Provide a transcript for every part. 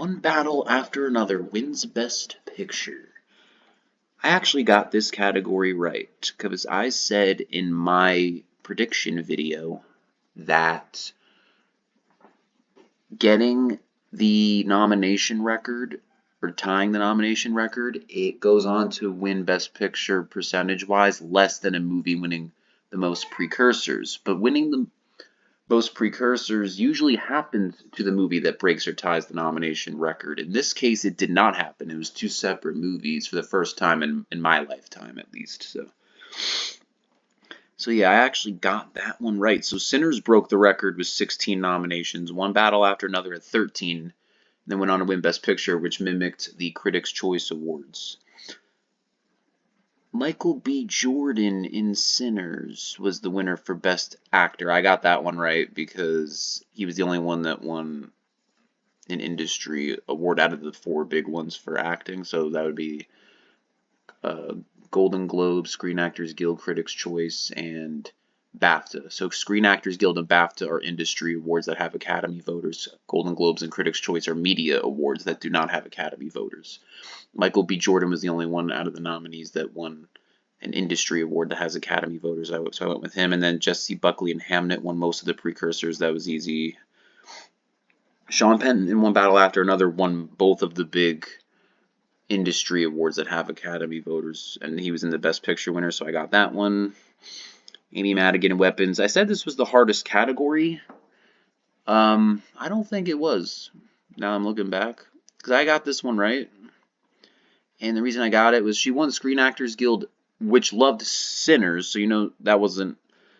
One battle after another wins Best Picture. I actually got this category right because I said in my prediction video that getting the nomination record or tying the nomination record, it goes on to win Best Picture percentage-wise less than a movie winning the most precursors. But winning the most precursors usually happens to the movie that breaks or ties the nomination record. In this case, it did not happen. It was two separate movies for the first time in my lifetime, at least. So yeah, I actually got that one right. So Sinners broke the record with 16 nominations, One Battle After Another at 13, and then went on to win Best Picture, which mimicked the Critics' Choice Awards. Michael B. Jordan in Sinners was the winner for Best Actor. I got that one right because he was the only one that won an industry award out of the four big ones for acting. So that would be Golden Globe, Screen Actors Guild, Critics' Choice, and BAFTA. So Screen Actors Guild and BAFTA are industry awards that have Academy voters. Golden Globes and Critics' Choice are media awards that do not have Academy voters. Michael B. Jordan was the only one out of the nominees that won an industry award that has Academy voters, so I went with him. And then Jesse Buckley and Hamnet won most of the precursors. That was easy. Sean Penn in One Battle After Another won both of the big industry awards that have Academy voters, and he was in the Best Picture winner, so I got that one. Amy Madigan in Weapons. I said this was the hardest category. I don't think it was. Now I'm looking back, because I got this one right. And the reason I got it was she won the Screen Actors Guild, which loved Sinners, so you know that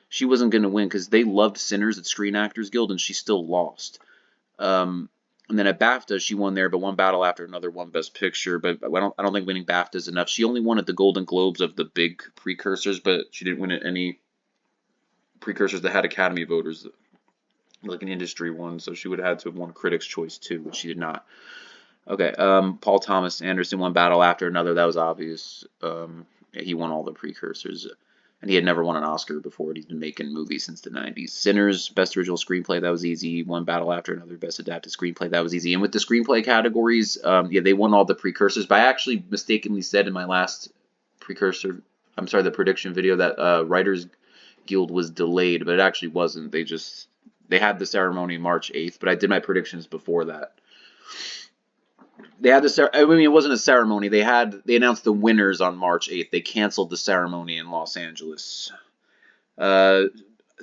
she wasn't going to win because they loved Sinners at Screen Actors Guild, and she still lost. And then at BAFTA, she won there, but One Battle After Another won Best Picture. But I don't think winning BAFTA is enough. She only won at the Golden Globes of the big precursors, but she didn't win at any precursors that had Academy voters, like an industry one. So she would have had to have won Critics' Choice too, which she did not. Okay, Paul Thomas Anderson, One Battle After Another. That was obvious. He won all the precursors, and he had never won an Oscar before. He's been making movies since the 90s. Sinners, Best Original Screenplay. That was easy. One Battle After Another, Best Adapted Screenplay. That was easy. And with the screenplay categories, yeah, they won all the precursors. But I actually mistakenly said in my last the prediction video that Writers Guild was delayed, but it actually wasn't. They had the ceremony March 8th, but I did my predictions before that. It wasn't a ceremony. They announced the winners on March 8th. They canceled the ceremony in Los Angeles.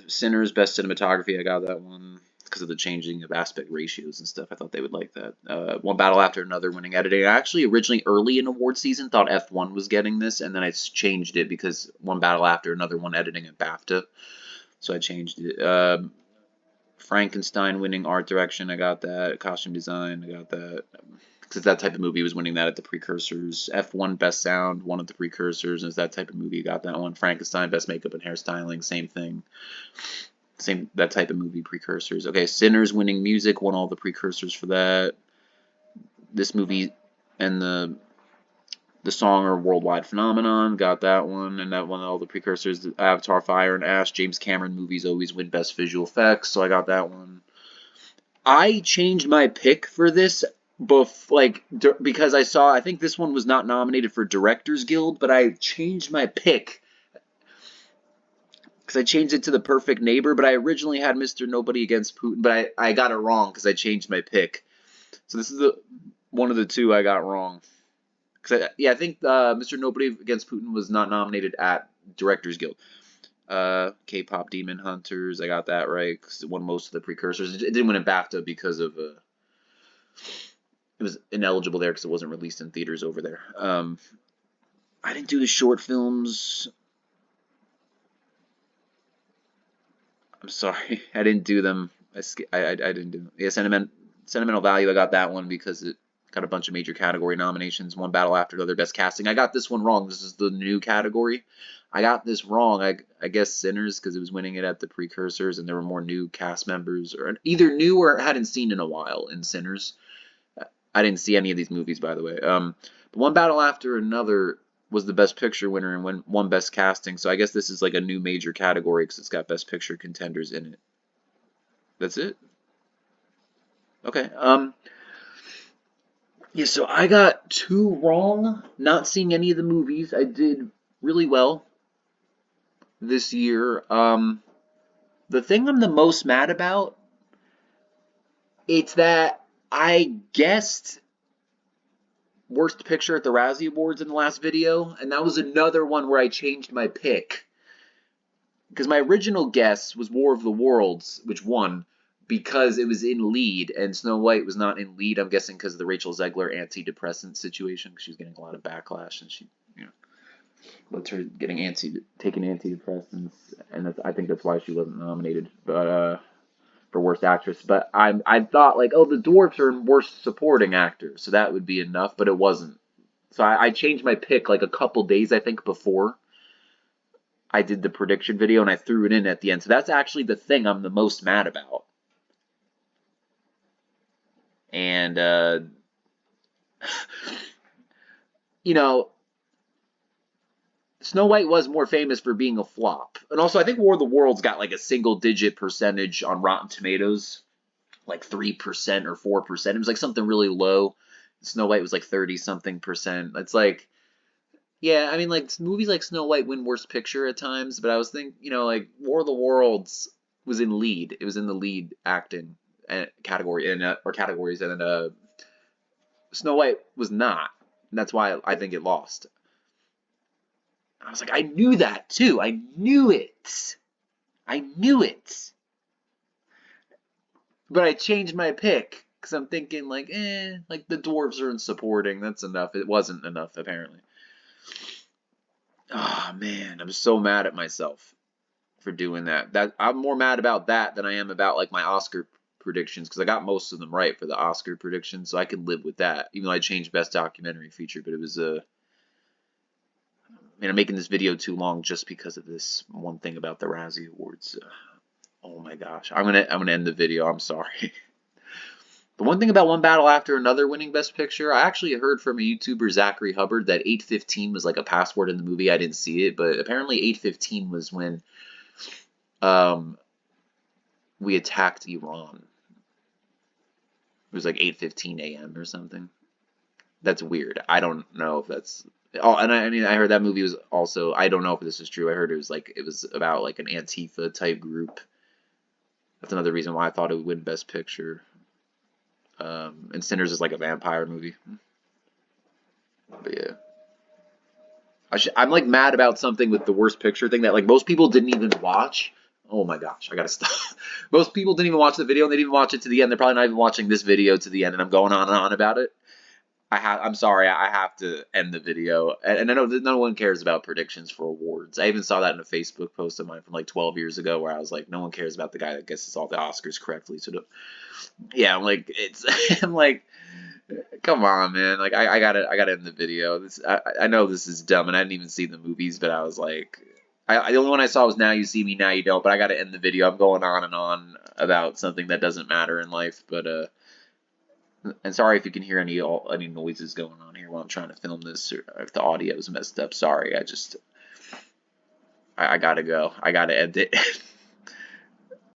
Sinners, Best Cinematography. I got that one because of the changing of aspect ratios and stuff. I thought they would like that. One Battle After Another winning editing. I actually originally early in award season thought F1 was getting this, and then I changed it because One Battle After Another won editing at BAFTA. So I changed it. Frankenstein winning art direction. I got that. Costume design. I got that. Because that type of movie was winning that at the precursors. F1 Best Sound, one of the precursors, is that type of movie. Got that one. Frankenstein Best Makeup and Hairstyling, same thing. That type of movie precursors. Okay, Sinners winning music, won all the precursors for that. This movie and the song are worldwide phenomenon. Got that one, and that won all the precursors. Avatar, Fire and Ash. James Cameron movies always win Best Visual Effects, so I got that one. I changed my pick for this because I think this one was not nominated for Directors Guild, but I changed my pick because I changed it to The Perfect Neighbor, but I originally had Mr. Nobody Against Putin, but I got it wrong because I changed my pick. So this is one of the two I got wrong. I think Mr. Nobody Against Putin was not nominated at Directors Guild. K-pop Demon Hunters, I got that right because it won most of the precursors. It didn't win a BAFTA because of it was ineligible there because it wasn't released in theaters over there. I didn't do the short films. I'm sorry, I didn't do them. I didn't do them. Yeah, Sentimental Value. I got that one because it got a bunch of major category nominations. One Battle After Another, Best Casting. I got this one wrong. This is the new category. I got this wrong. I guess Sinners because it was winning it at the precursors, and there were more new cast members, or either new or hadn't seen in a while in Sinners. I didn't see any of these movies, by the way. But One Battle After Another was the Best Picture winner and won Best Casting. So I guess this is like a new major category because it's got Best Picture contenders in it. That's it? Okay. Yeah, so I got two wrong. Not seeing any of the movies. I did really well this year. The thing I'm the most mad about, it's that I guessed worst picture at the Razzie Awards in the last video, and that was another one where I changed my pick. Because my original guess was War of the Worlds, which won, because it was in lead, and Snow White was not in lead. I'm guessing because of the Rachel Zegler antidepressant situation, because she was getting a lot of backlash, and she, you know, that's her getting taking antidepressants, and I think that's why she wasn't nominated. But for worst actress. But I thought like, oh, the dwarfs are in worst supporting actor, so that would be enough, but it wasn't. So I changed my pick like a couple days I think before I did the prediction video, and I threw it in at the end. So that's actually the thing I'm the most mad about. And you know, Snow White was more famous for being a flop. And also I think War of the Worlds got like a single digit percentage on Rotten Tomatoes, like 3% or 4%. It was like something really low. Snow White was like 30 something percent. It's like, yeah, I mean, like movies like Snow White win Worst Picture at times, but I was thinking, like War of the Worlds was in lead. It was in the lead acting category and or categories, and then Snow White was not. And that's why I think it lost. I was like, I knew that too. I knew it. I knew it. But I changed my pick because I'm thinking like, like the dwarves are in supporting. That's enough. It wasn't enough apparently. Oh man, I'm so mad at myself for doing that. That I'm more mad about that than I am about like my Oscar predictions because I got most of them right for the Oscar predictions, so I can live with that. Even though I changed Best Documentary Feature, but it was I'm making this video too long just because of this one thing about the Razzie Awards. Oh my gosh, I'm gonna end the video. I'm sorry. The one thing about One Battle After Another winning Best Picture, I actually heard from a YouTuber, Zachary Hubbard, that 815 was like a password in the movie. I didn't see it, but apparently 815 was when um, we attacked Iran. It was like 8:15 a.m. or something. That's weird. I don't know if that's. Oh, and I mean, I heard that movie was also. I don't know if this is true. I heard it was about like an Antifa type group. That's another reason why I thought it would win Best Picture. And Sinners is like a vampire movie. But yeah. I'm like mad about something with the worst picture thing that like most people didn't even watch. Oh my gosh, I gotta stop. Most people didn't even watch the video and they didn't even watch it to the end. They're probably not even watching this video to the end, and I'm going on and on about it. I'm sorry, I have to end the video. And I know that no one cares about predictions for awards. I even saw that in a Facebook post of mine from like 12 years ago where I was like, no one cares about the guy that guesses all the Oscars correctly. So yeah, I'm like it's I'm like come on, man. Like I gotta end the video. I know this is dumb, and I didn't even see the movies, but I was like, the only one I saw was Now You See Me, Now You Don't. But I gotta end the video. I'm going on and on about something that doesn't matter in life. But and sorry if you can hear any noises going on here while I'm trying to film this, or if the audio is messed up. Sorry, I gotta go. I gotta end it.